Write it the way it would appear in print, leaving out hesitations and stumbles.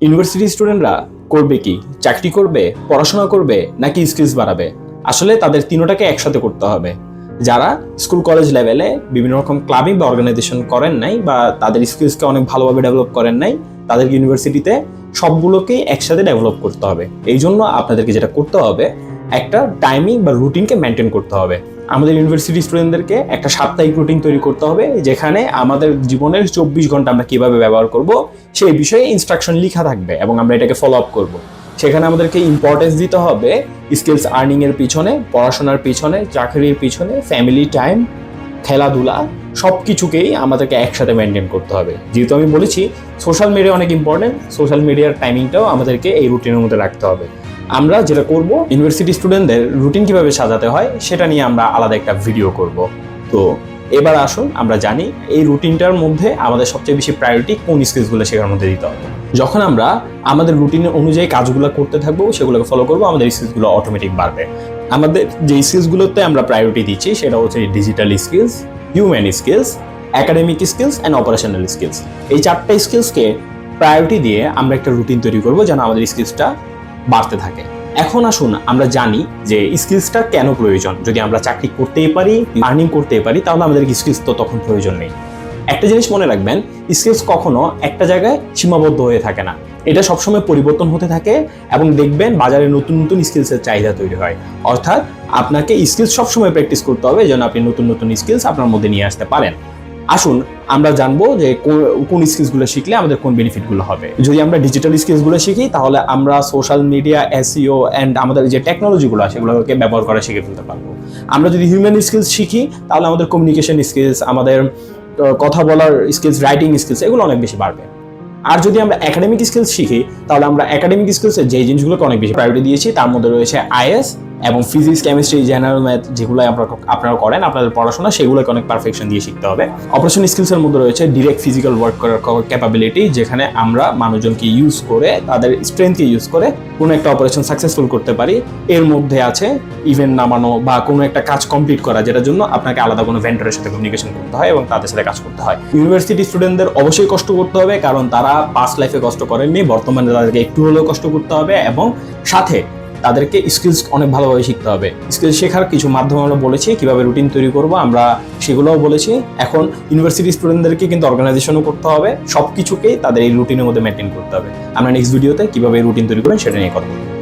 University স্টুডেন্টরা করবে কি? চাকরি করবে, পড়াশোনা করবে, নাকি স্কিলস বাড়াবে? আসলে তাদের তিনোটাকে একসাথে করতে হবে। যারা স্কুল কলেজ লেভেলে বিভিন্ন রকম ক্লাবিং বা অর্গানাইজেশন করেন নাই বা তাদের স্কিলসকে অনেক ভালোভাবে ডেভেলপ করেন নাই, তাদেরকে ইউনিভার্সিটিতে সবগুলোকেই একসাথে ডেভেলপ করতে হবে। এই জন্য আপনাদেরকে যেটা করতে হবে, একটা টাইমিং বা রুটিনকে মেনটেন করতে হবে। আমাদের ইউনিভার্সিটি স্টুডেন্টদেরকে একটা সাপ্তাহিক রুটিন তৈরি করতে হবে, যেখানে আমাদের জীবনের 24 ঘন্টা আমরা কিভাবে ব্যবহার করব সেই বিষয়ে ইনস্ট্রাকশন লেখা থাকবে এবং আমরা এটাকে ফলো আপ করব। সেখানে আমাদেরকে ইম্পর্টেন্স দিতে হবে স্কিলস আর্নিং এর পিছনে, পড়াশোনার পিছনে, চাকরির পিছনে, ফ্যামিলি টাইম, খেলাধুলা, সব কিছুকেই আমাদেরকে একসাথে মেনটেন করতে হবে। যেহেতু আমি বলেছি সোশ্যাল মিডিয়া অনেক ইম্পর্টেন্ট, সোশ্যাল মিডিয়ার টাইমিংটাও আমাদেরকে এই রুটিনের মধ্যে রাখতে হবে। আমরা যেটা করব, ইউনিভার্সিটি স্টুডেন্টদের রুটিন কিভাবে সাজাতে হয় সেটা নিয়ে আমরা আলাদা একটা ভিডিও করব। তো এবার আসুন আমরা জানি এই রুটিনটার মধ্যে আমাদের সবচেয়ে বেশি প্রায়োরিটি কোন স্কিলসগুলো শেখার মধ্যে দিতে হবে। যখন আমরা আমাদের রুটিন অনুযায়ী কাজগুলো করতে থাকবো, সেগুলোকে ফলো করবো, আমাদের স্কিলসগুলো অটোমেটিক বাড়বে। আমাদের যে স্কিলসগুলোতে আমরা প্রায়োরিটি দিচ্ছি সেটা হচ্ছে digital skills, human skills, academic skills and operational skills. এই চারটা স্কিলসকে প্রায়োরিটি দিয়ে আমরা একটা রুটিন তৈরি করবো যেন আমাদের স্কিলসটা বাড়তে থাকে। এখন আসুন আমরা জানি যে স্কিলসটা কেন প্রয়োজন। যদি আমরা চাকরি করতেই পারি, আর্নিং করতেই পারি, তাহলে আমাদের স্কিলস তো তখন প্রয়োজন নেই। একটা জিনিস মনে রাখবেন, স্কিলস কখনো একটা জায়গায় সীমাবদ্ধ হয়ে থাকে না, এটা সবসময় পরিবর্তন হতে থাকে এবং দেখবেন বাজারে নতুন নতুন স্কিলসের চাহিদা তৈরি হয়। অর্থাৎ আপনাকে স্কিলস সবসময় প্র্যাকটিস করতে হবে যেন আপনি নতুন নতুন স্কিলস আপনার মধ্যে নিয়ে আসতে পারেন। আসুন আমরা জানবো যে কোন স্কিলসগুলো শিখলে আমাদের কোন বেনিফিটগুলো হবে। যদি আমরা ডিজিটাল স্কিলসগুলো শিখি, তাহলে আমরা সোশ্যাল মিডিয়া, এসইও অ্যান্ড আমাদের যে টেকনোলজিগুলো সেগুলোকে ব্যবহার করা শিখে ফেলতে পারবো। আমরা যদি হিউম্যান স্কিলস শিখি, তাহলে আমাদের কমিউনিকেশন স্কিলস, আমাদের কথা বলার স্কিলস, রাইটিং স্কিলস, এগুলো অনেক বেশি বাড়বে। আর যদি আমরা একাডেমিক স্কিলস শিখি, তাহলে আমরা একাডেমিক স্কিলসের যে জিনিসগুলোকে অনেক বেশি প্রায়োরিটি দিয়েছি তার মধ্যে রয়েছে আইএস এবং ফিজিক্স, কেমিস্ট্রি, জেনারেল ম্যাথ, যেগুলো আপনারা করেন আপনাদের পড়াশোনা, সেগুলোকে অনেক পারফেকশন দিয়ে শিখতে হবে। অপারেশন স্কিলসের মধ্যে রয়েছে ডিরেক্ট ফিজিক্যাল ওয়ার্ক করার ক্যাপাবিলিটি, যেখানে আমরা মানুষজনকে ইউজ করে, তাদের স্ট্রেংথকে ইউজ করে কোনো একটা অপারেশন সাকসেসফুল করতে পারি। এর মধ্যে আছে ইভেন্ট নামানো বা কোনো একটা কাজ কমপ্লিট করা, যেটার জন্য আপনাকে আলাদা কোনো ভেন্ডরের সাথে কমিউনিকেশন করতে হয় এবং তাদের সাথে কাজ করতে হয়। ইউনিভার্সিটি স্টুডেন্টদের অবশ্যই কষ্ট করতে হবে, কারণ তারা পাস্ট লাইফে কষ্ট করেননি, বর্তমানে তাদেরকে একটু হলেও কষ্ট করতে হবে এবং সাথে তাদেরকে স্কিলস অনেক ভালোভাবে শিখতে হবে। স্কিলস শেখার কিছু মাধ্যম আমরা বলেছি, কিভাবে রুটিন তৈরি করব আমরা সেগুলোও বলেছি। এখন ইউনিভার্সিটি স্টুডেন্টদেরকে কিন্তু অর্গানাইজেশনও করতে হবে, সব কিছুকেই তাদের এই রুটিনের মধ্যে মেনটেন করতে হবে। আমরা নেক্সট ভিডিওতে কিভাবে রুটিন তৈরি করবেন সেটা নিয়ে কথা বলবো।